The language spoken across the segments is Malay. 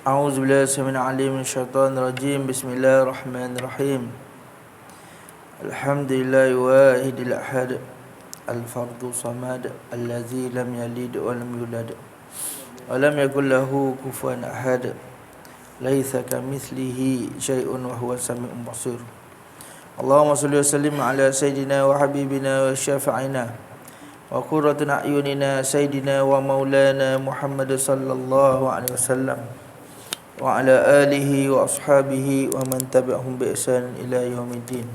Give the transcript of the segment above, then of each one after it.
A'udzu billahi samil alim minasyaitonir rajim. Bismillahirrahmanirrahim. Alhamdulillahi wahidil ahad, al-fardu samad, allazi lam yalid wa lam yulad wa lam yakul lahu kufuwan ahad. Laisa kamitslihi syai'un wa huwas samiul basir. Allahumma shalli wa sallim ala sayidina wa habibina wa syafi'ina wa qurratu a'yunina sayyidina wa maulana Muhammad sallallahu alaihi wasallam wa ala alihi wa ashabihi wa man tabi'ahum bi ihsan ila yaumiddin.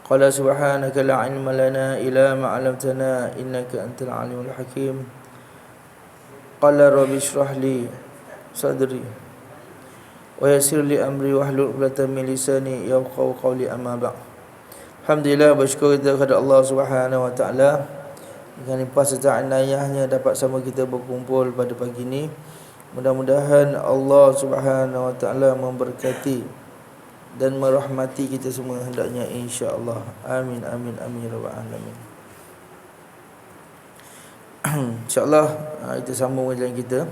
Qala subhanaka la ilma lana illa ma 'allamtana innaka antal alimul hakim. Qala rabbi shrah li sadri wa yassir li amri wahlul 'uqdatam min lisani yafqahu qawli, amma ba'd. Alhamdulillah, bersyukur kita kepada Allah Subhanahu wa taala dengan limpah serta inayahnya dapat sama kita berkumpul pada pagi ini. Mudah-mudahan Allah Subhanahu wa taala memberkati dan merahmati kita semua hendaknya, insya-Allah. Amin amin amin ya rabbal alamin. Insya-Allah kita sambung kajian kita.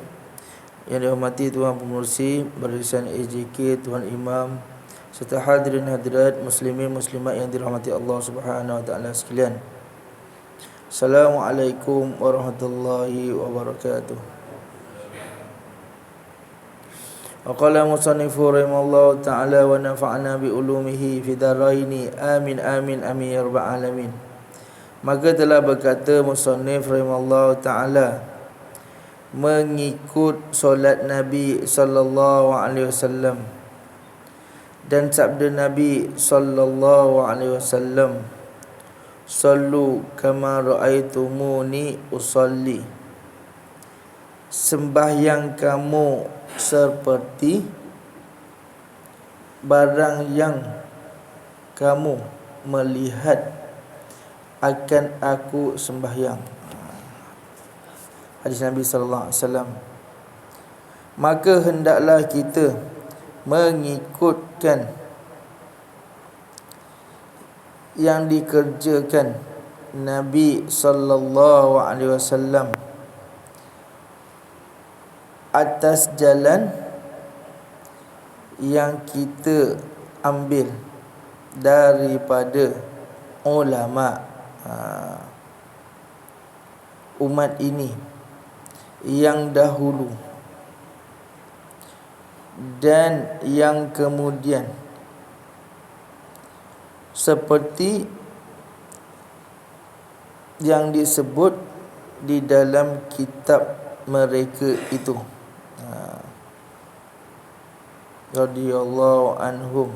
Yang dihormati Tuan Pengerusi Barisan AJK, Tuan Imam, serta hadirin hadirat muslimin muslimat yang dirahmati Allah Subhanahu wa taala sekalian. Assalamualaikum warahmatullahi wabarakatuh. Qala musannifu rahimallahu ta'ala wa nafa'na bi ulumihi fi daraini amin amin amin ya rabbal alamin. Maka telah berkata musannif rahimallahu ta'ala, mengikut solat Nabi sallallahu alaihi wasallam dan sabda Nabi sallallahu alaihi wasallam, sallu kama raaitumuni usalli, sembahyang kamu seperti barang yang kamu melihat akan aku sembahyang. Hadis Nabi sallallahu alaihi wasallam. Maka hendaklah kita mengikutkan yang dikerjakan Nabi sallallahu alaihi wasallam atas jalan yang kita ambil daripada ulama umat ini yang dahulu dan yang kemudian, seperti yang disebut di dalam kitab mereka itu, radhiyallahu anhum,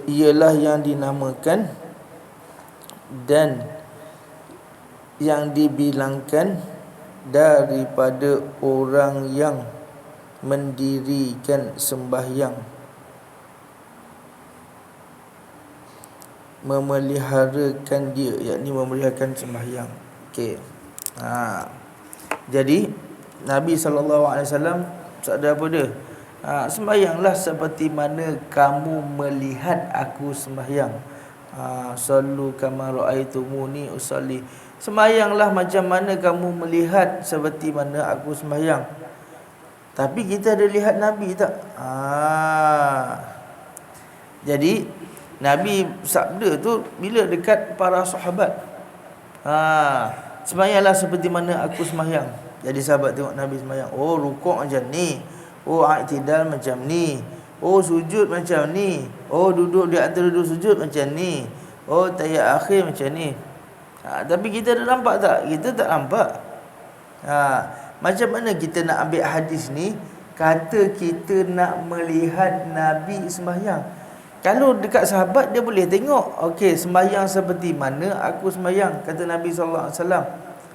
ialah yang dinamakan dan yang dibilangkan daripada orang yang mendirikan sembahyang, memeliharakan dia, yakni memeliharakan sembahyang. Okey. Jadi Nabi SAW sabda apa dia? Sembahyanglah seperti mana kamu melihat aku sembahyang. Sallu kama raaitumuni usalli. Sembahyanglah macam mana kamu melihat seperti mana aku sembahyang. Tapi kita ada lihat Nabi tak? Jadi Nabi sabda tu bila dekat para sahabat, sembahyanglah seperti mana aku sembahyang. Jadi sahabat tengok Nabi sembahyang, oh rukuk macam ni, oh i'tidal macam ni, oh sujud macam ni, oh duduk di antara dua sujud macam ni, oh tahiyat akhir macam ni. Tapi kita dah nampak tak? Kita tak nampak. Macam mana kita nak ambil hadis ni? Kata kita nak melihat Nabi sembahyang. Kalau dekat sahabat dia boleh tengok, okey, sembahyang seperti mana aku sembahyang, kata Nabi SAW.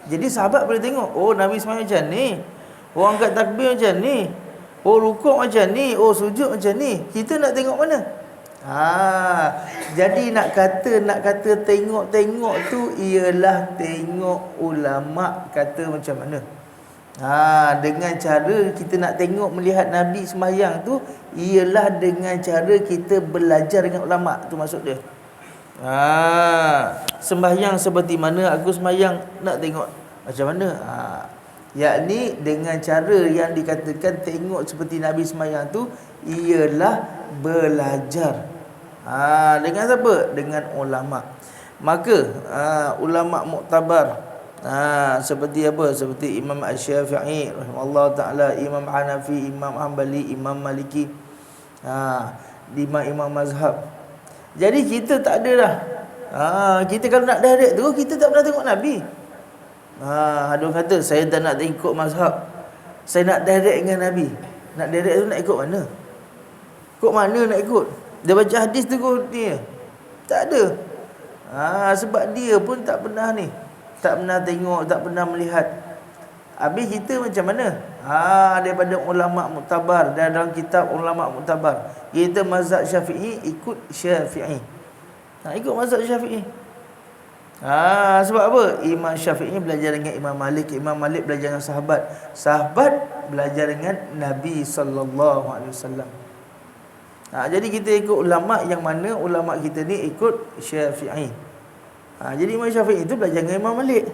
Jadi sahabat boleh tengok, oh Nabi sembahyang macam ni, oh angkat takbir macam ni, oh rukuk macam ni, oh sujud macam ni. Kita nak tengok mana? Jadi nak kata tengok-tengok tu ialah tengok ulama kata macam mana. Dengan cara kita nak tengok melihat Nabi sembahyang tu ialah dengan cara kita belajar dengan ulama, tu maksud dia. Sembahyang seperti mana aku sembahyang, nak tengok macam mana. Yakni dengan cara yang dikatakan tengok seperti Nabi sembahyang tu ialah belajar. Dengan siapa? Dengan ulama. Maka ulama muktabar seperti apa? Seperti Imam Asy-Syafi'i rahimahullah taala, Imam Hanafi, Imam Hanbali, Imam Maliki, imam mazhab. Jadi kita tak ada dah. Kita kalau nak direct tu, kita tak pernah tengok Nabi. Ada orang kata saya tak nak ikut mazhab, saya nak direct dengan Nabi. Nak direct tu nak ikut mana? Ikut mana nak ikut? Dia baca hadis tu kot dia. Tak ada. Sebab dia pun tak pernah ni, tak pernah tengok, tak pernah melihat. Habis kita macam mana? Daripada ulama muktabar, dan dalam kitab ulama muktabar, kita mazhab Syafi'i, ikut Syafi'i. Ikut mazhab Syafi'i. Sebab apa? Imam Syafi'i belajar dengan Imam Malik, Imam Malik belajar dengan sahabat, sahabat belajar dengan Nabi sallallahu alaihi wasallam. Jadi kita ikut ulama yang mana ulama kita ni ikut Syafi'i. Jadi Imam Syafi'i itu belajar dengan Imam Malik,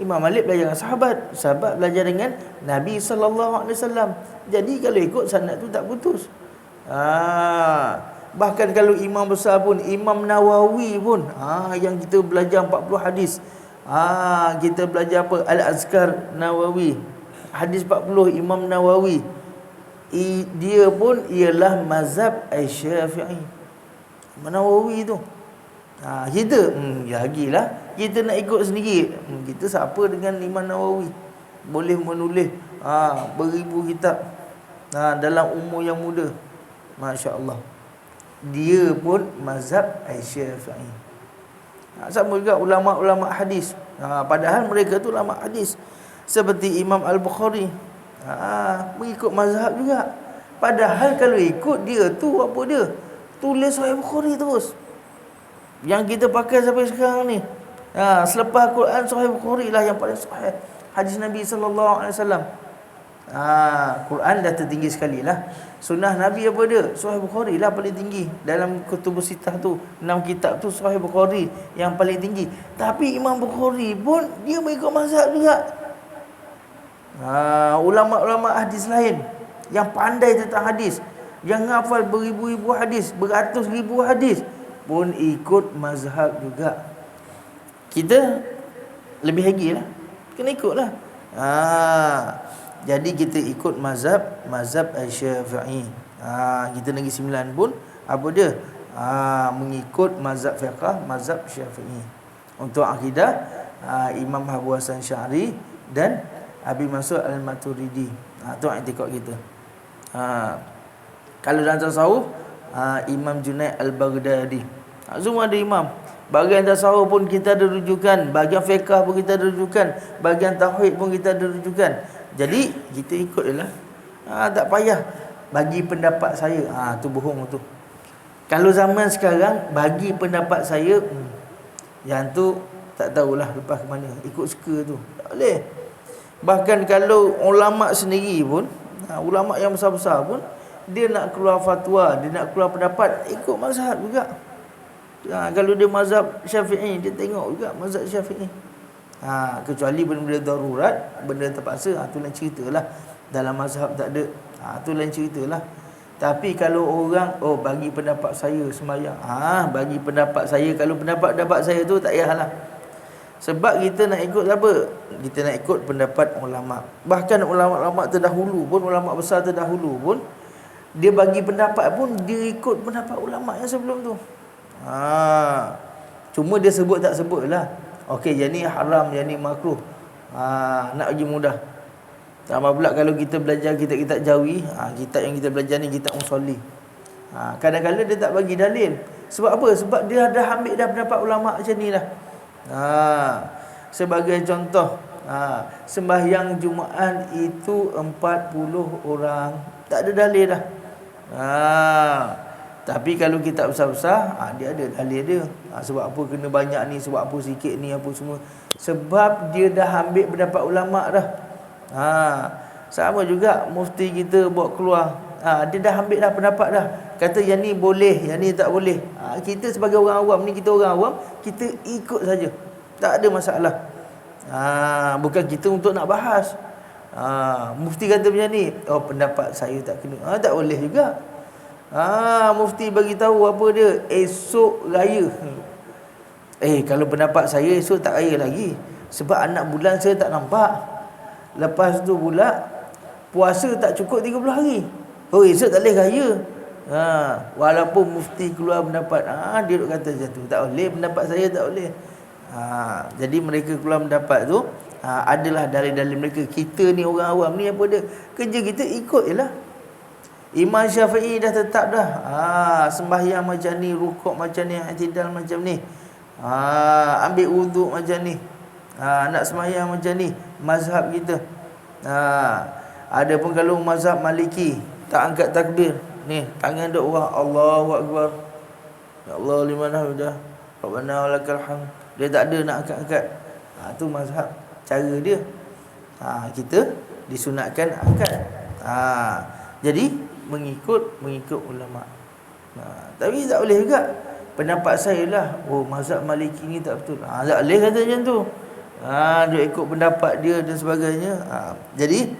Imam Malik belajar dengan sahabat, sahabat belajar dengan Nabi sallallahu alaihi wasallam. Jadi kalau ikut sanad tu tak putus. Bahkan kalau imam besar pun, Imam Nawawi pun, yang kita belajar 40 hadis. Kita belajar apa? Al-Azkar Nawawi, hadis 40 Imam Nawawi. Dia pun ialah mazhab Asy-Syafi'i, Imam Nawawi tu. Kita lagilah kita nak ikut sendiri. Kita siapa dengan Imam Nawawi? Boleh menulis beribu kitab dalam umur yang muda. Masya-Allah. Dia pun mazhab Asy-Syafi'i. Sama juga ulama-ulama hadis. Padahal mereka tu ulama hadis. Seperti Imam Al-Bukhari, mengikut mazhab juga. Padahal kalau ikut dia tu, apa dia? Tulis Sahih Bukhari terus. Yang kita pakai sampai sekarang ni. Selepas Quran, Sahih Bukhari lah yang paling sahih. Hadis Nabi sallallahu alaihi wasallam. Quran dah tertinggi sekali lah. Sunnah Nabi apa dia? Sahih Bukhari lah paling tinggi. Dalam kutubus sittah tu, 6 kitab tu Sahih Bukhari yang paling tinggi. Tapi Imam Bukhari pun dia mengikut mazhab juga. Ulama-ulama hadis lain yang pandai tentang hadis, yang hafal beribu-ribu hadis, beratus ribu hadis, pun ikut mazhab juga. Kita lebih lagi lah, kena ikut lah. Jadi kita ikut mazhab Asy-Syafi'i. Kita Negeri Sembilan pun apa dia? Mengikut mazhab fiqh, mazhab Syafi'i. Untuk akidah, Imam Abu Hasan Sy'ari dan Abi Mansur Al-Maturidi. Tu i'tikad kita. Kalau dalam tasawuf, Imam Junaid Al-Baghdadi. Semua ada imam. Bahagian tasawuf pun kita ada rujukan, bahagian fiqh pun kita ada rujukan, bahagian tauhid pun kita ada rujukan. Jadi kita ikut je lah. Tak payah bagi pendapat saya. Tu bohong tu. Kalau zaman sekarang bagi pendapat saya, yang tu tak tahulah lepas ke mana. Ikut suka tu tak boleh. Bahkan kalau ulama sendiri pun, ulama yang besar-besar pun, dia nak keluar fatwa, dia nak keluar pendapat, ikut mazhab juga. Kalau dia mazhab Syafi'i, dia tengok juga mazhab Syafi'i. Kecuali benda-benda darurat, benda terpaksa, tu lain ceritalah. Dalam mazhab tak ada, tu lain ceritalah. Tapi kalau orang bagi pendapat saya sembahyang, bagi pendapat saya, kalau pendapat saya tu tak payahlah. Sebab kita nak ikut apa? Kita nak ikut pendapat ulama. Bahkan ulama-ulama terdahulu pun, ulama besar terdahulu pun, dia bagi pendapat pun dia ikut pendapat ulama yang sebelum tu. Cuma dia sebut tak sebut lah. Okey, yang ni haram, yang ni makruh. Nak bagi mudah. Tambah pula kalau kita belajar kitab-kitab Jawi, kitab yang kita belajar ni kitab Musalli. Kadang-kadang dia tak bagi dalil. Sebab apa? Sebab dia dah ambil dah pendapat ulama macam ni dah. Sebagai contoh, sembahyang Jumaat itu 40 orang. Tak ada dalil dah. Tapi kalau kitab besar-besar, dia ada dalil dia. Sebab apa kena banyak ni, sebab apa sikit ni, apa semua. Sebab dia dah ambil pendapat ulama dah. Sama juga mufti kita bawa keluar, dia dah ambil dah pendapat dah. Kata yang ni boleh, yang ni tak boleh. Kita sebagai orang awam ni, kita orang awam, kita ikut saja, tak ada masalah. Bukan kita untuk nak bahas. Mufti kata macam ni, oh pendapat saya tak kena. Tak boleh juga. Mufti bagi tahu apa dia, esok raya. Kalau pendapat saya esok tak raya lagi, sebab anak bulan saya tak nampak. Lepas tu pula puasa tak cukup 30 hari. Esok tak boleh raya. Walaupun mufti keluar pendapat, dia duk kata macam tu, tak boleh, pendapat saya tak boleh. Jadi mereka keluar pendapat tu, adalah dalil-dalil mereka. Kita ni orang awam ni apa dia, kerja kita ikut je lah. Imam Syafi'i dah tetap dah, sembahyang macam ni, rukuk macam ni, i'tidal macam ni, ambil wuduk macam ni, nak sembahyang macam ni, mazhab kita. Ada pun kalau mazhab Maliki, tak angkat takbir, ni tangan duk wah, Allahu Akbar, ya Allah liman hamidah, Rabbana walakal hamd. Dia tak ada nak angkat-angkat. Tu mazhab, cara dia. Kita disunatkan angkat. Jadi mengikut ulama. Tapi tak boleh juga pendapat saya lah, mazhab Maliki ni tak betul. Tak boleh kata macam tu. Dia ikut pendapat dia dan sebagainya. Jadi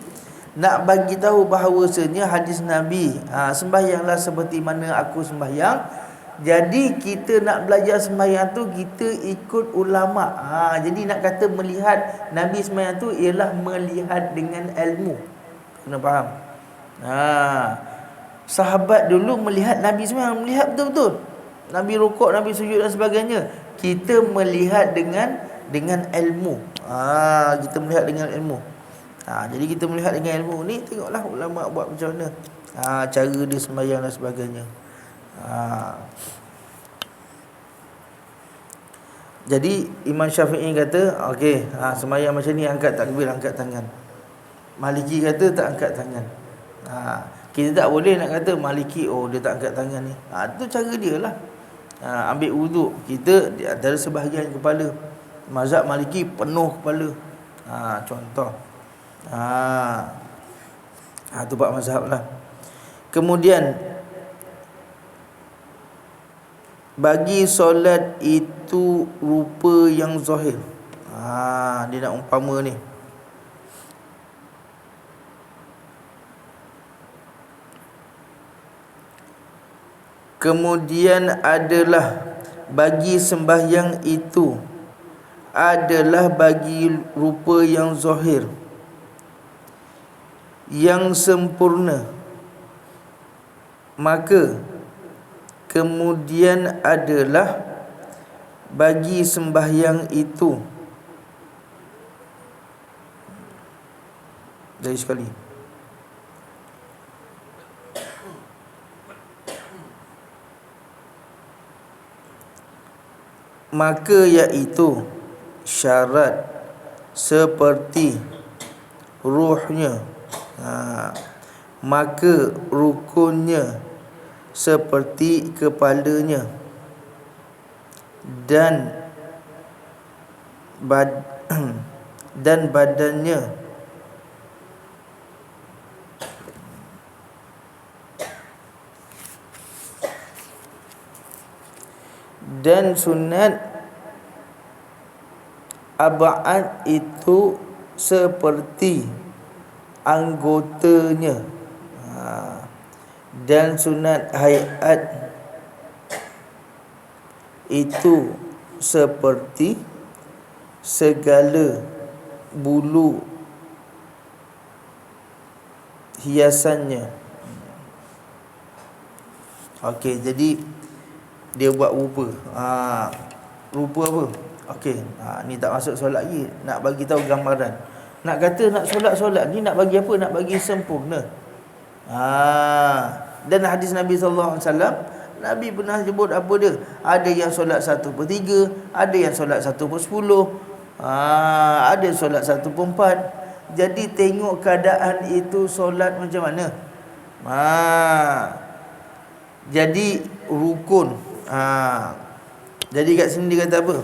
nak bagi tahu bahawasanya hadis Nabi, sembahyanglah seperti mana aku sembahyang. Jadi kita nak belajar sembahyang tu, kita ikut ulama. Jadi nak kata melihat Nabi sembahyang tu ialah melihat dengan ilmu. Kena faham. Sahabat dulu melihat Nabi sembahyang, melihat betul-betul. Nabi rukuk, Nabi sujud dan sebagainya. Kita melihat dengan ilmu. Kita melihat dengan ilmu. Jadi kita melihat dengan ilmu ni, tengoklah ulama buat macam mana, cara dia sembahyang dan sebagainya. Jadi Imam Syafi'i kata, okey, sembahyang macam ni, angkat takbir, angkat tangan. Maliki kata tak angkat tangan. Kita tak boleh nak kata Maliki, dia tak angkat tangan ni. Tu cara dia lah. Ambil wuduk, kita di antara sebahagian kepala. Mazhab Maliki penuh kepala. Contoh. Tu bab mazhab lah. Kemudian bagi solat itu rupa yang zahir. Dia nak umpama ni. Kemudian adalah bagi sembahyang itu adalah bagi rupa yang zahir, yang sempurna, maka kemudian adalah bagi sembahyang itu. Dari sekali. Maka iaitu syarat seperti ruhnya, maka rukunnya seperti kepalanya, dan badannya, dan sunat ab'ad itu seperti anggotanya, dan sunat hayat itu seperti segala bulu hiasannya. Okey, jadi dia buat rupa. Rupa apa? Okey, ni tak masuk solat lagi, nak bagi tahu gambaran. Nak kata nak solat ni nak bagi apa? Nak bagi sempurna. Dan hadis Nabi sallallahu alaihi wasallam, Nabi pernah sebut apa dia? Ada yang solat 1/3, ada yang solat 1/10, ada yang solat 1/4. Jadi tengok keadaan itu solat macam mana. Jadi rukun. Jadi kat sini dia kata apa?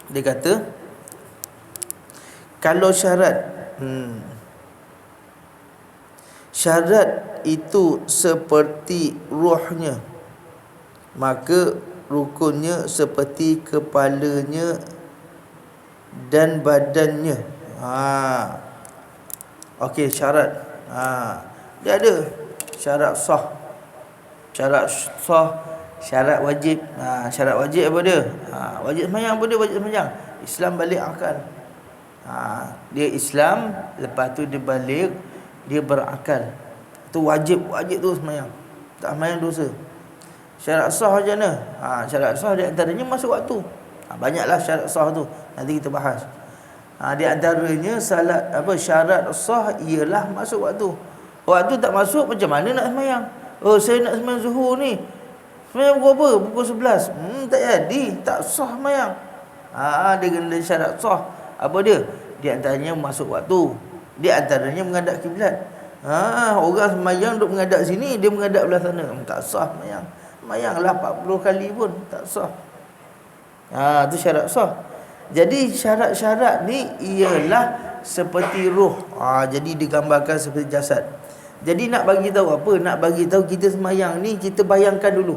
Dia kata kalau syarat itu seperti ruhnya, maka rukunnya seperti kepalanya dan badannya. Okey, syarat. Dia ada syarat sah. Syarat sah, syarat wajib. Syarat wajib apa dia? Wajib sembahyang apa dia? Wajib sembahyang. Islam balik akal. Dia Islam, lepas tu dia balik, dia berakal. Itu wajib tu sembahyang. Tak sembahyang dosa. Syarat sah macam mana? Syarat sah di antaranya masuk waktu. Banyaklah syarat sah tu. Nanti kita bahas. Di antaranya syarat sah ialah masuk waktu. Waktu tak masuk, macam mana nak sembahyang? Saya nak sembahyang zuhur ni. Sembahyang pukul apa? Pukul 11. Tak jadi, tak sah sembahyang. Dia kena syarat sah. Apa dia? Di antaranya masuk waktu. Di antaranya menghadap kiblat. Orang sembahyang duk menghadap sini, dia menghadap belah sana. Tak sah sembahyang. Sembahyanglah 40 kali pun tak sah. Itu syarat sah. Jadi syarat-syarat ni ialah seperti roh. Jadi digambarkan seperti jasad. Jadi nak bagi tahu apa? Nak bagi tahu kita sembahyang ni, kita bayangkan dulu.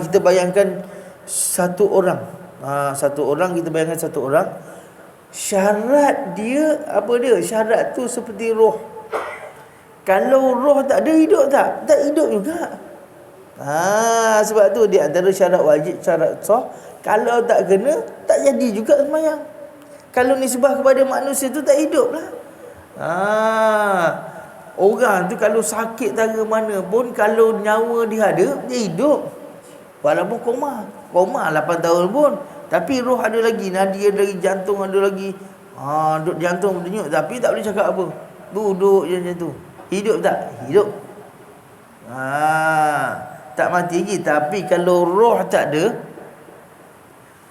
Kita bayangkan satu orang. Satu orang, kita bayangkan satu orang. Syarat dia apa dia? Syarat tu seperti roh. Kalau roh tak ada, hidup tak? Tak hidup juga. Sebab tu di antara syarat wajib, syarat sah, kalau tak kena, tak jadi juga sembahyang. Kalau nisbah kepada manusia tu tak hidup lah. Orang tu kalau sakit tara mana pun, kalau nyawa dia ada, dia hidup. Walaupun koma 8 tahun pun, tapi roh ada lagi, nadia ada lagi, jantung ada lagi. Duduk jantung berdenyut, tapi tak boleh cakap apa. Duduk je macam tu. Hidup tak? Hidup. Tak mati lagi. Tapi kalau roh tak ada,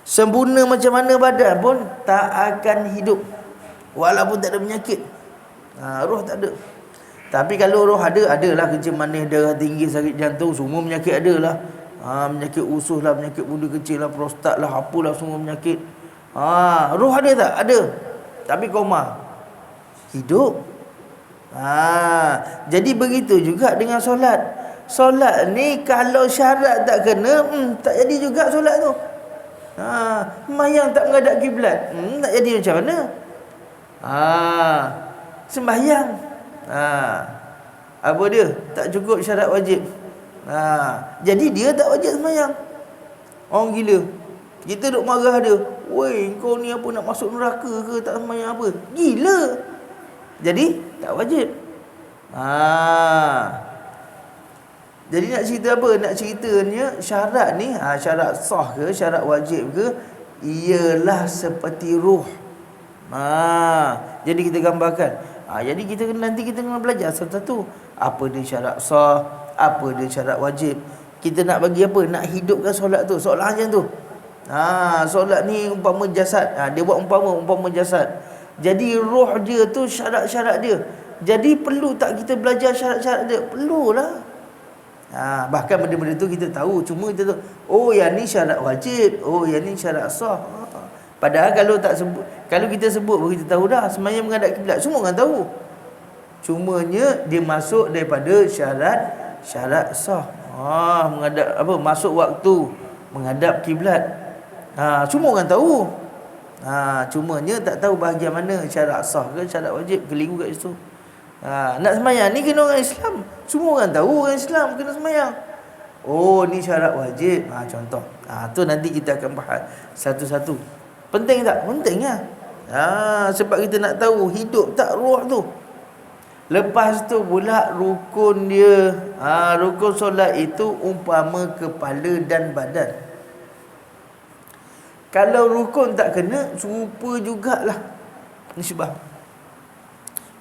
sempurna macam mana badan pun tak akan hidup, walaupun tak ada penyakit. Roh tak ada. Tapi kalau roh adalah kencing manis, darah tinggi, sakit jantung, semua penyakit adalah. Penyakit usus lah, penyakit bunda kecil lah, prostat lah, apalah semua penyakit. Roh ada tak? Ada. Tapi koma. Hidup. Jadi begitu juga dengan solat. Solat ni kalau syarat tak kena, tak jadi juga solat tu. Sembahyang tak menghadap kiblat, tak jadi macam mana? Sembahyang, apa dia? Tak cukup syarat wajib. Jadi dia tak wajib sembahyang. Orang gila. Kita duk marah dia. Woi, kau ni apa nak masuk neraka ke? Tak sembahyang apa? Gila. Jadi tak wajib. Jadi nak cerita apa? Nak ceritanya syarat ni, syarat sah ke, syarat wajib ke, ialah seperti ruh. Jadi kita gambarkan. Jadi nanti kita kena belajar satu-satu. Apa dia syarat sah, apa dia syarat wajib. Kita nak bagi apa? Nak hidupkan solat tu. Solat macam tu. Solat ni umpama jasad. Dia buat umpama jasad. Jadi roh dia tu syarat-syarat dia. Jadi perlu tak kita belajar syarat-syarat dia? Perlulah. Bahkan benda-benda tu kita tahu, cuma kita tahu, yang ni syarat wajib, yang ni syarat sah. Padahal kalau kita sebut baru kita tahu dah sembahyang menghadap kiblat, semua orang tahu. Cumanya dia masuk daripada syarat sah. Menghadap masuk waktu, menghadap kiblat. Semua orang tahu. Cumanya tak tahu bahagian mana syarat sah ke syarat wajib, keliru kat situ. Nak sembahyang ni kena orang Islam. Semua orang tahu orang Islam kena sembahyang. Ni syarat wajib. Contoh. Tu nanti kita akan bahas satu-satu. Penting tak? Penting lah. Sebab kita nak tahu hidup tak roh tu. Lepas tu pula rukun dia. Rukun solat itu umpama kepala dan badan. Kalau rukun tak kena, serupa jugalah nisbah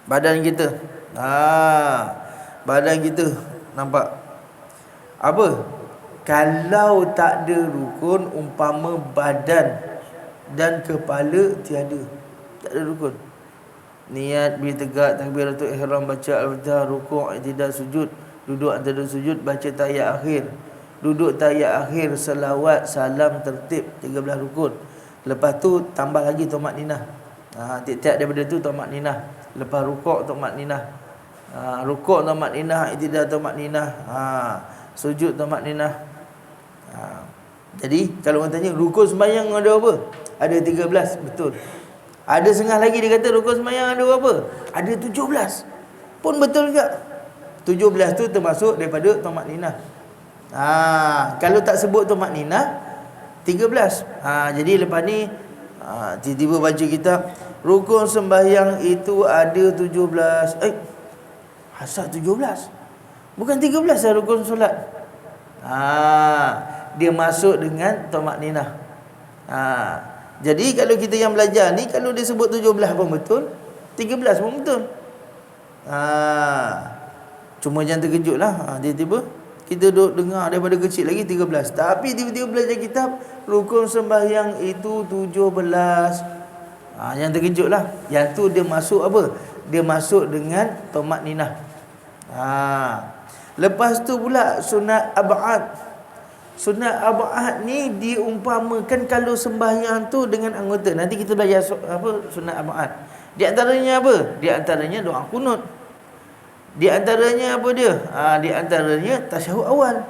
badan kita. Badan kita nampak apa? Kalau tak ada rukun, umpama badan dan kepala tiada, tak ada rukun. Niat bila tegak, takbiratul ihram, baca al-fatihah, rukuk, i'tidal, sujud, duduk antara sujud, baca tahiyat akhir, duduk tahiyat akhir, selawat, salam, tertib, 13 rukun. Lepas tu tambah lagi tumakninah. Tiap-tiap daripada tu tumakninah. Lepas rukuk tumakninah. Rukuk tumakninah, i'tidal tumakninah, sujud tumakninah. Jadi kalau orang tanya rukun sembahyang ada apa? Ada 13, betul. Ada setengah lagi dia kata rukun sembahyang ada berapa? Ada 17. Pun betul juga. 17 tu termasuk daripada tamakninah. Kalau tak sebut tamakninah 13. Jadi lepas ni tiba-tiba baca kitab rukun sembahyang itu ada 17. Asal 17? Bukan 13 lah rukun solat. Dia masuk dengan tamakninah. Jadi kalau kita yang belajar ni, kalau dia sebut 17 pun betul, 13 pun betul. Cuma jangan terkejut lah. Tiba-tiba kita duduk dengar daripada kecil lagi 13. Tapi tiba-tiba belajar kitab rukun sembahyang itu 17. Jangan terkejut lah. Yang tu dia masuk apa? Dia masuk dengan tamakninah. Lepas tu pula sunat ab'ad. Sunat ab'ad ni diumpamakan kalau sembahyang tu dengan anggota. Nanti kita belajar sunat ab'ad. Di antaranya apa? Di antaranya doa kunut. Di antaranya apa dia? Di antaranya tasyahud awal.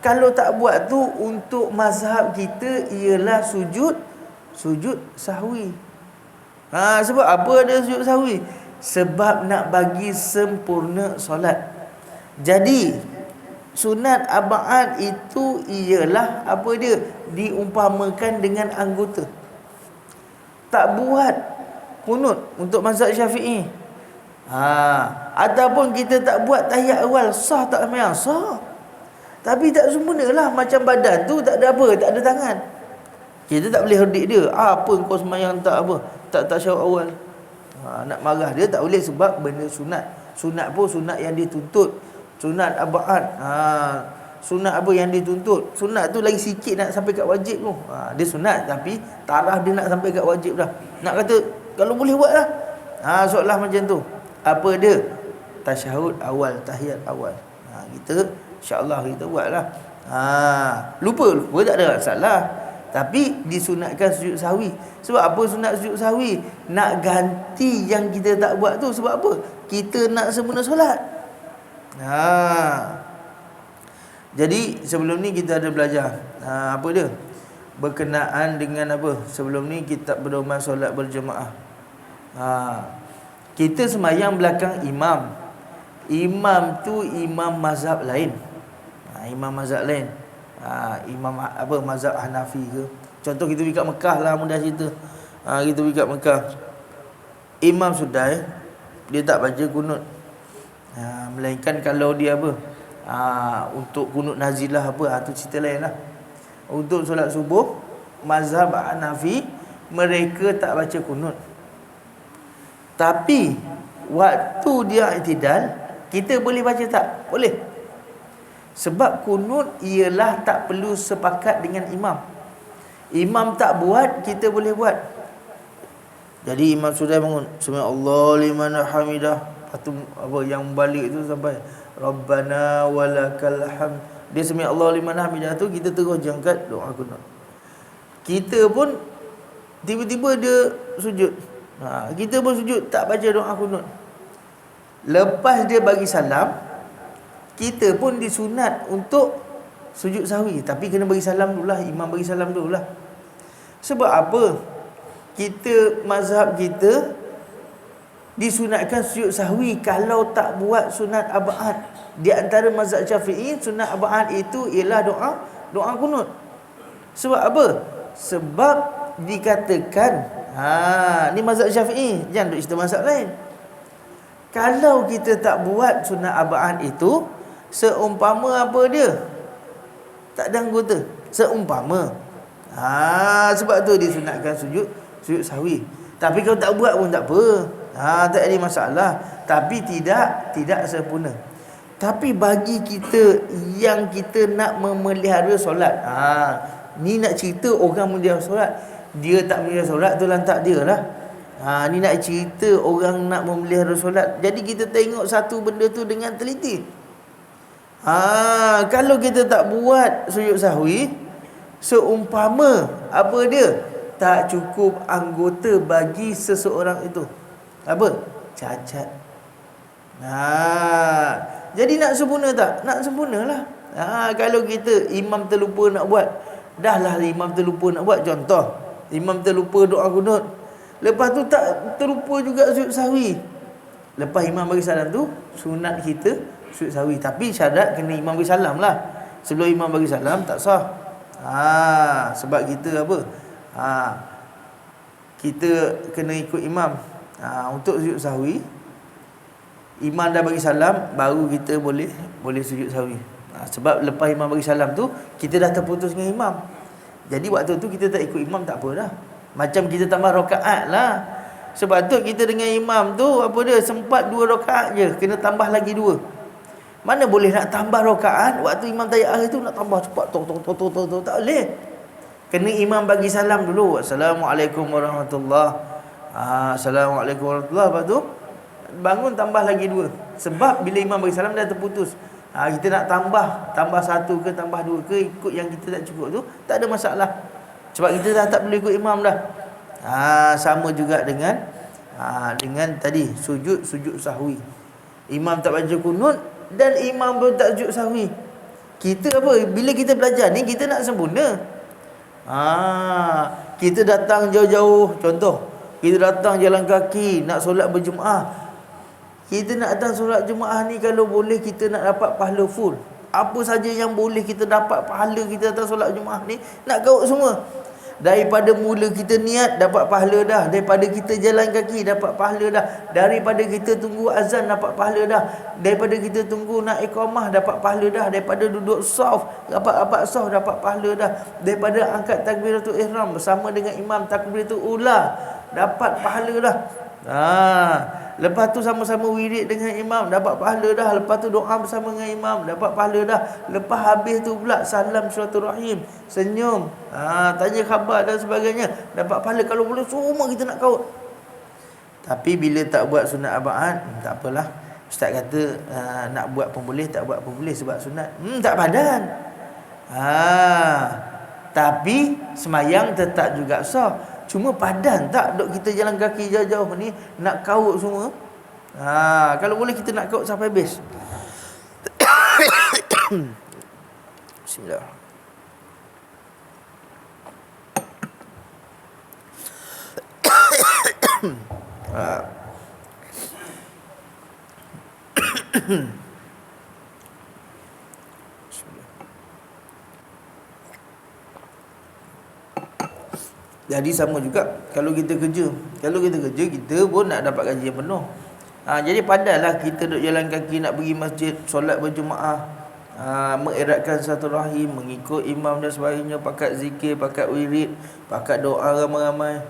Kalau tak buat tu untuk mazhab kita ialah sujud sahwi. Sebab apa ada sujud sahwi? Sebab nak bagi sempurna solat. Jadi sunat ab'ad itu ialah apa dia? Diumpamakan dengan anggota. Tak buat kunut untuk mazhab Syafi'i. Ataupun kita tak buat tahiyat awal, sah tak sembahyang? Sah. Tapi tak sempurnalah, macam badan tu tak ada apa, tak ada tangan. Kita tak boleh herdik dia. Apa kau sembahyang tak apa? Tak tasyahud awal. Nak marah dia tak boleh sebab benda sunat. Sunat pun sunat yang dituntut. Sunat ab'ad. Sunat apa yang dituntut? Sunat tu lagi sikit nak sampai kat wajib tu. Dia sunat tapi taraf dia nak sampai kat wajib dah. Nak kata kalau boleh buat lah. Soalah macam tu. Apa dia? Tasyahud awal, tahiyat awal. Kita insya-Allah kita buatlah. Lupa tak ada masalah. Tapi disunatkan sujud sahwi. Sebab apa sunat sujud sahwi? Nak ganti yang kita tak buat tu. Sebab apa? Kita nak sempurna solat. Jadi sebelum ni kita ada belajar apa dia? Berkenaan dengan apa? Sebelum ni kitab pedoman solat berjemaah. Kita sembahyang belakang imam. Imam tu imam mazhab lain. Imam mazhab lain. Imam apa mazhab Hanafi ke. Contoh kita pergi kat Mekah lah, mudah cerita. Kita pergi kat Mekah. Imam sudah dia tak baca kunut. Melainkan kalau dia apa? Untuk kunut nazilah apa, tu cerita lain lah. Untuk solat subuh mazhab Hanafi mereka tak baca kunut. Tapi waktu dia i'tidal, kita boleh baca tak? Boleh. Sebab kunut ialah tak perlu sepakat dengan imam. Imam tak buat, kita boleh buat. Jadi imam sudah bangun, Subhanallah liman hamidah. Atau apa yang balik tu sampai Rabbana walakal hamd. Dia Subhanallah liman hamidah tu kita terus jangkat doa kunut. Kita pun tiba-tiba dia sujud. Kita pun sujud tak baca doa kunut. Lepas dia bagi salam, kita pun disunat untuk sujud sahwi. Tapi kena bagi salam dulu lah. Imam bagi salam dulu lah. Sebab apa? Kita, mazhab kita disunatkan sujud sahwi kalau tak buat sunat ab'ad. Di antara mazhab Syafi'i, sunat ab'ad itu ialah doa kunut. Sebab apa? Sebab dikatakan ni mazhab Syafi'i, jangan duk cerita mazhab lain. Kalau kita tak buat sunat ab'ad itu, seumpama apa dia? Tak ada anggota. Seumpama. Sebab tu disunatkan sujud sahwi. Tapi kalau tak buat pun tak apa. Tak ada masalah. Tapi tidak sempurna. Tapi bagi kita yang kita nak memelihara solat, ni nak cerita orang memelihara solat. Dia tak memelihara solat tu lantak dia lah. Ni nak cerita orang nak memelihara solat. Jadi kita tengok satu benda tu dengan teliti. Kalau kita tak buat sujud sahwi, seumpama apa dia? Tak cukup anggota bagi seseorang itu. Apa? Cacat. Jadi nak sempurna tak? Nak sempurnalah. Kalau kita imam terlupa nak buat, dah lah imam terlupa nak buat, contoh imam terlupa doa kunut, lepas tu tak terlupa juga sujud sahwi, lepas imam bagi salam tu sunat kita sujud sahwi, tapi syarat kena imam bagi salam lah. Sebelum imam bagi salam tak sah. Sebab kita apa? Kita kena ikut imam. Untuk sujud sahwi, imam dah bagi salam baru kita boleh sujud sahwi. Sebab lepas imam bagi salam tu kita dah terputus dengan imam. Jadi waktu tu kita tak ikut imam tak apa dah. Macam kita tambah rakaat lah. Sebab tu kita dengan imam tu apa dia, sempat 2 rakaat je, kena tambah lagi 2. Mana boleh nak tambah rakaat waktu imam tahiyat akhir tu nak tambah cepat tak boleh. Kena imam bagi salam dulu. Assalamualaikum warahmatullahi. Assalamualaikum warahmatullahi. Lepas tu bangun tambah lagi 2. Sebab bila imam bagi salam dah terputus. Kita nak tambah 1 ke tambah 2 ke, ikut yang kita tak cukup tu tak ada masalah. Sebab kita dah tak boleh ikut imam dah. Sama juga dengan tadi sujud sahwi. Imam tak baca kunut dan imam pun tak sujud sahwi. Kita apa? Bila kita belajar ni kita nak sempurna. Kita datang jauh-jauh, contoh kita datang jalan kaki nak solat berjemaah. Kita nak datang solat jemaah ni, kalau boleh kita nak dapat pahala full. Apa saja yang boleh kita dapat pahala kita datang solat jemaah ni, nak gaut semua. Daripada mula kita niat dapat pahala dah, daripada kita jalan kaki dapat pahala dah, daripada kita tunggu azan dapat pahala dah, daripada kita tunggu nak iqamah dapat pahala dah, daripada duduk saf dapat saf dapat pahala dah, daripada angkat takbiratul ihram bersama dengan imam takbiratul ula dapat pahala dah. Lepas tu sama-sama wirid dengan imam dapat pahala dah. Lepas tu doa bersama dengan imam dapat pahala dah. Lepas habis tu pula salam silaturahim, senyum, tanya khabar dan sebagainya, dapat pahala. Kalau boleh semua kita nak kaut. Tapi bila tak buat sunat arba'at, tak apalah. Ustaz kata nak buat pun boleh, tak buat pun boleh sebab sunat. Tak padan. Tapi semayang tetap juga sah. Cuma padan tak duk kita jalan kaki jauh-jauh ni nak kaut semua. Kalau boleh kita nak kaut sampai habis. Bismillah. Jadi sama juga kalau kita kerja. Kita pun nak dapat gaji yang penuh. Jadi padanlah kita duduk jalan kaki nak pergi masjid, solat berjemaah, mengeratkan satu rahim, mengikut imam dan sebagainya, pakat zikir, pakat wirid, pakat doa ramai-ramai,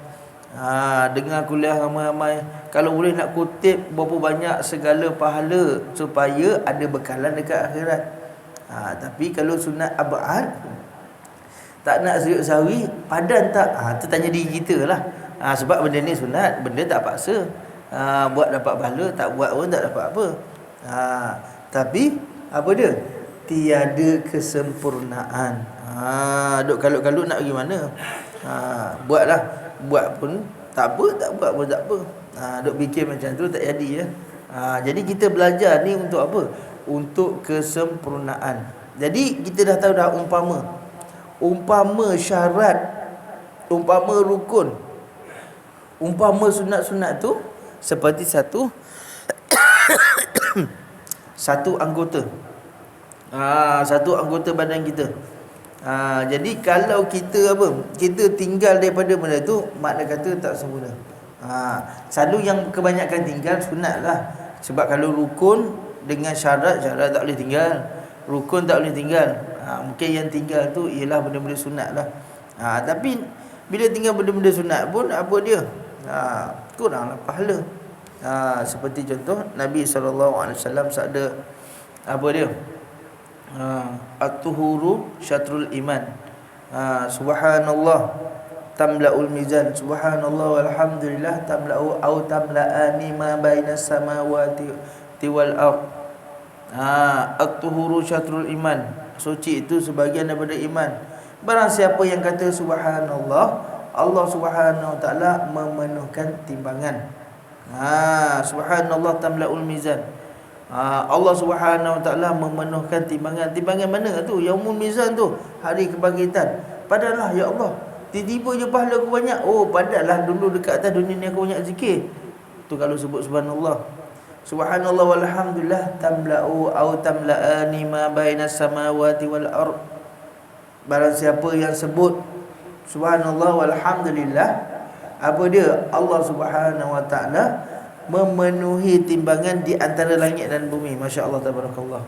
dengar kuliah ramai-ramai. Kalau boleh nak kutip berapa banyak segala pahala supaya ada bekalan dekat akhirat. Tapi kalau sunat ab'ad, tak nak sujud sahwi, padan tak? Tu tanya diri kita lah. Sebab benda ni sunat, benda tak paksa. Buat dapat pahala, tak buat pun tak dapat apa. Tapi apa dia? Tiada kesempurnaan. Duk kalut-kalut nak pergi mana? Buatlah. Buat pun tak apa, tak buat pun tak apa. Duk fikir macam tu tak jadi ya. Jadi kita belajar ni untuk apa? Untuk kesempurnaan. Jadi kita dah tahu dah umpama syarat, umpama rukun, umpama sunat-sunat tu seperti satu anggota. Satu anggota badan kita. Jadi kalau kita kita tinggal daripada benda tu, makna kata tak sempurna. Selalu yang kebanyakan tinggal sunat lah. Sebab kalau rukun dengan syarat tak boleh tinggal. Rukun tak boleh tinggal. Mungkin yang tinggal tu ialah benda-benda sunat lah. Tapi bila tinggal benda-benda sunat pun apa dia? Kuranglah pahala. Seperti contoh Nabi SAW sabda apa dia? At-tuhuru syatrul iman. Subhanallah tamla'ul mizan. Subhanallah walhamdulillah tamla'u au tamla'ani ma bainas samawati wal ardh. At-tuhuru syatrul iman. Suci itu sebahagian daripada iman. Barang siapa yang kata subhanallah, Allah Subhanahu wa taala memenuhkan timbangan. Subhanallah tamlaul mizan. Allah Subhanahu Wa Taala memenuhkan timbangan. Timbangan mana tu? Yaumul Mizan tu, hari kebangkitan. Padahallah ya Allah, tiba-tiba je pahala aku banyak. Oh, padahallah dulu dekat atas dunia ni aku banyak zikir. Tu kalau sebut subhanallah. Subhanallah walhamdulillah tamla'u au tamla'ani ma bainas samawati wal ard. Barang siapa yang sebut subhanallah walhamdulillah, apa dia? Allah Subhanahu Wa Taala memenuhi timbangan di antara langit dan bumi. Masya-Allah tabarakallah.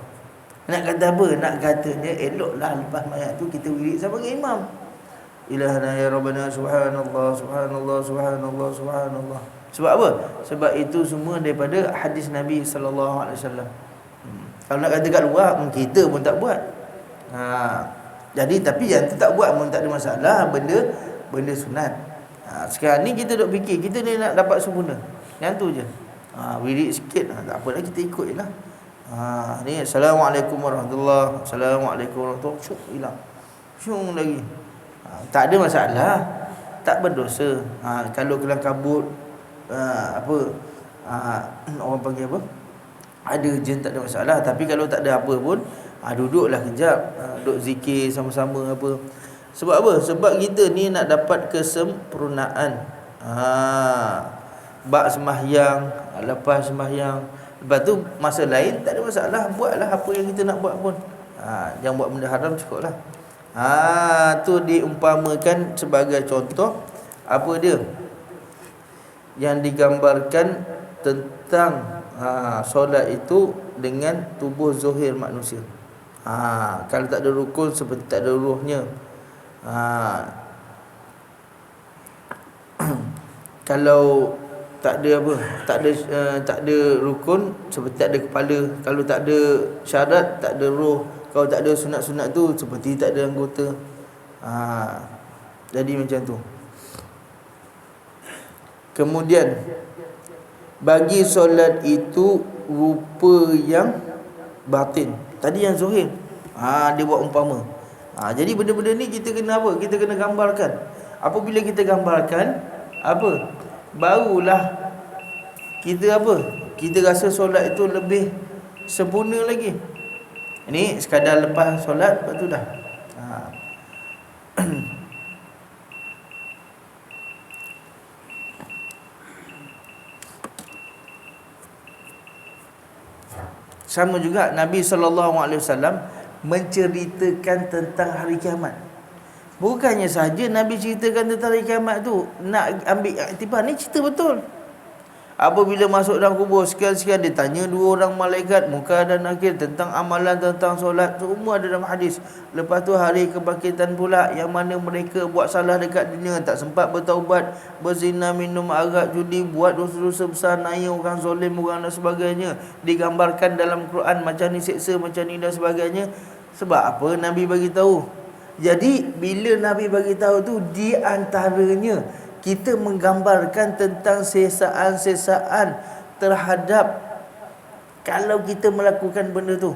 Nak kata apa? Nak katanya eloklah lepas mayat tu kita wirid sama dengan imam. Ilahana ya Rabbana subhanallah subhanallah subhanallah subhanallah. Sebab apa? Sebab itu semua daripada hadis Nabi sallallahu alaihi wasallam. Kalau nak kata kat luar, kita pun tak buat. Jadi tapi yang tu tak buat pun tak ada masalah, benda sunat. Sekarang ni kita duk fikir kita ni nak dapat sempurna. Yang tu je. Wirid sikit, tak apalah kita ikut jelah. Ni assalamualaikum warahmatullahi, assalamualaikum warahmatullahi, syuk hilang. Syuk lagi. Tak ada masalah, tak berdosa. Kalau kelang kabut orang panggil apa? Ada jin, tak ada masalah. Tapi kalau tak ada apa pun, duduklah kejap, duduk zikir sama-sama apa. Sebab apa? Sebab kita ni nak dapat kesempurnaan. Bak sembahyang, lepas sembahyang, lepas tu masa lain tak ada masalah, buatlah apa yang kita nak buat pun. Jangan buat benda haram cukuplah. Tu diumpamakan sebagai contoh apa dia? Yang digambarkan tentang solat itu dengan tubuh zahir manusia. Kalau tak ada rukun seperti tak ada ruhnya. Kalau tak ada apa, tak ada rukun seperti tak ada kepala. Kalau tak ada syarat, tak ada roh. Kalau tak ada sunat-sunat tu seperti tak ada anggota. Jadi macam tu. Kemudian bagi solat itu rupa yang batin. Tadi yang zahir. Dia buat umpama. Jadi benda-benda ni kita kena apa? Kita kena gambarkan. Apabila kita gambarkan apa? Barulah kita apa? Kita rasa solat itu lebih sempurna lagi. Ini sekadar lepas solat, lepas tu dah. Sama juga Nabi SAW menceritakan tentang hari kiamat. Bukannya saja Nabi ceritakan tentang hari kiamat tu, nak ambil iktibar, ni cerita betul. Apabila masuk dalam kubur, sekian-sekian dia tanya dua orang malaikat muka dan nakir tentang amalan, tentang solat, semua ada dalam hadis. Lepas tu hari kebangkitan pula, yang mana mereka buat salah dekat dunia, tak sempat bertaubat, berzina, minum arak, judi, buat dosa-dosa besar, naik orang zalim, orang dan sebagainya. Digambarkan dalam Quran macam ni seksa, macam ni dan sebagainya. Sebab apa Nabi bagi tahu? Jadi bila Nabi bagi tahu tu, di antaranya kita menggambarkan tentang sesaan-sesaan terhadap kalau kita melakukan benda tu.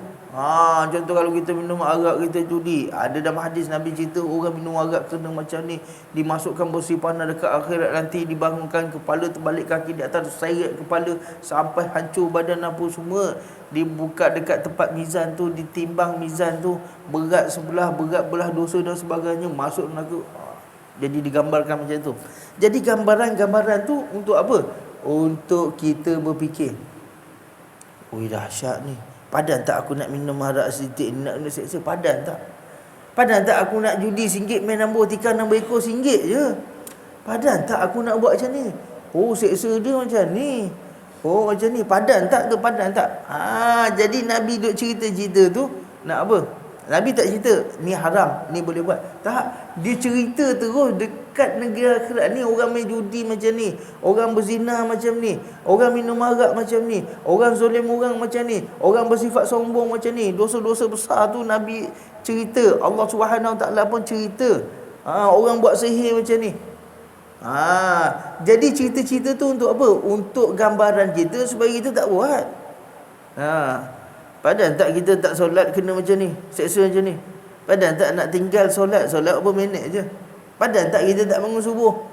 Contoh kalau kita minum arak, kita judi. Ada dalam hadis Nabi cerita orang minum arak kena macam ni, dimasukkan besi panah dekat akhirat nanti, dibangunkan kepala terbalik, kaki di atas, seret kepala sampai hancur badan apa semua. Dibuka dekat tempat mizan tu, ditimbang mizan tu, berat sebelah, berat belah dosa dan sebagainya, masuk neraka. Jadi digambarkan macam tu. Jadi gambaran-gambaran tu untuk apa? Untuk kita berfikir, oi dahsyat ni. Padan tak aku nak minum arak sedikit, nak seksa? Padan tak? Padan tak aku nak judi RM1 main nombor tikar nombor ekor RM1 je? Padan tak aku nak buat macam ni? Oh, seksa dia macam ni. Oh, macam ni. Padan tak ke? Padan tak? Jadi Nabi duk cerita-cerita tu nak apa? Nabi tak cerita ni haram, ni boleh buat. Tak, dia cerita terus dekat negara akhirat ni orang main judi macam ni, orang berzina macam ni, orang minum arak macam ni, orang zalim orang macam ni, orang bersifat sombong macam ni. Dosa-dosa besar tu Nabi cerita. Allah Subhanahu Wa Taala pun cerita. Orang buat sihir macam ni. Jadi cerita-cerita tu untuk apa? Untuk gambaran kita supaya kita tak buat. Padahal tak kita tak solat kena macam ni, seksa macam ni. Padahal tak nak tinggal solat berapa minit je. Padahal tak kita tak bangun subuh.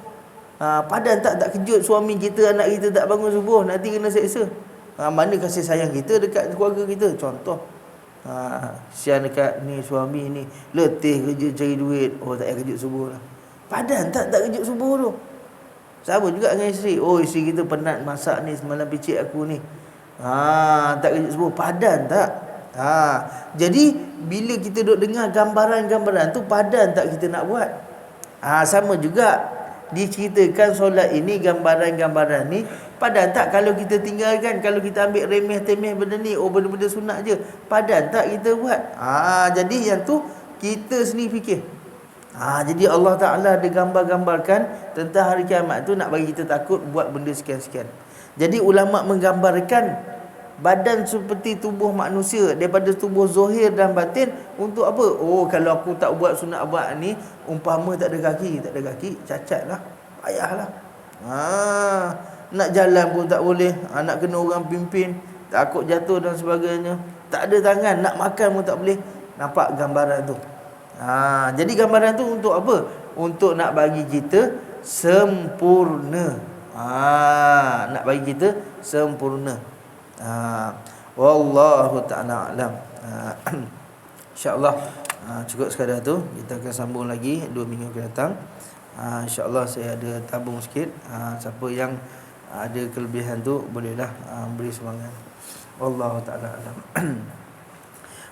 Padahal tak kejut suami kita, anak kita tak bangun subuh, nanti kena seksa. Mana kasih sayang kita dekat keluarga kita. Contoh, siang dekat ni suami ni letih kerja cari duit, oh tak payah kejut subuh lah. Padan tak kejut subuh tu. Sama juga dengan isteri. Oh, isteri kita penat masak ni, semalam picit aku ni. Tak kejut subuh. Padan tak? Jadi bila kita duk dengar gambaran-gambaran tu, padan tak kita nak buat? Sama juga diceritakan solat ini, gambaran-gambaran ni, padan tak kalau kita tinggalkan, kalau kita ambil remeh-temeh benda ni, oh benda-benda sunat je, padan tak kita buat? Jadi yang tu kita sendiri fikir. Jadi Allah Ta'ala ada gambar-gambarkan tentang hari kiamat tu nak bagi kita takut buat benda sekian-sekian. Jadi ulama' menggambarkan badan seperti tubuh manusia daripada tubuh zahir dan batin untuk apa? Oh, kalau aku tak buat sunat abad ni, umpama tak ada kaki, cacat lah, payahlah. Nak jalan pun tak boleh, nak kena orang pimpin, takut jatuh dan sebagainya. Tak ada tangan, nak makan pun tak boleh. Nampak gambaran tu? Jadi gambaran tu untuk apa? Untuk nak bagi kita sempurna. Nak bagi kita sempurna. Wallahu ta'ala alam. InsyaAllah cukup sekadar tu. Kita akan sambung lagi 2 minggu akan datang. InsyaAllah saya ada tabung sikit. Siapa yang ada kelebihan tu bolehlah beri semangat. Wallahu ta'ala alam.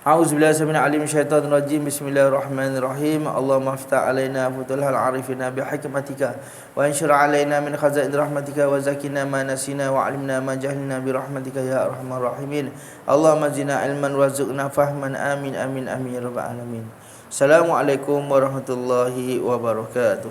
A'udzubillahi minasyaitonir syaitanir rajim. Bismillahirrahmanirrahim. Allahumma iftah alaina futuhal arifina bihikmatika wa anshur alaina min khazain rahmatika wa zakina ma nasina wa alimna ma jahilna birahmatika ya arhamar rahimin. Allahumma zidna ilman warzuqna fahman. Amin amin amin ya rabbal alamin. Assalamualaikum warahmatullahi wabarakatuh.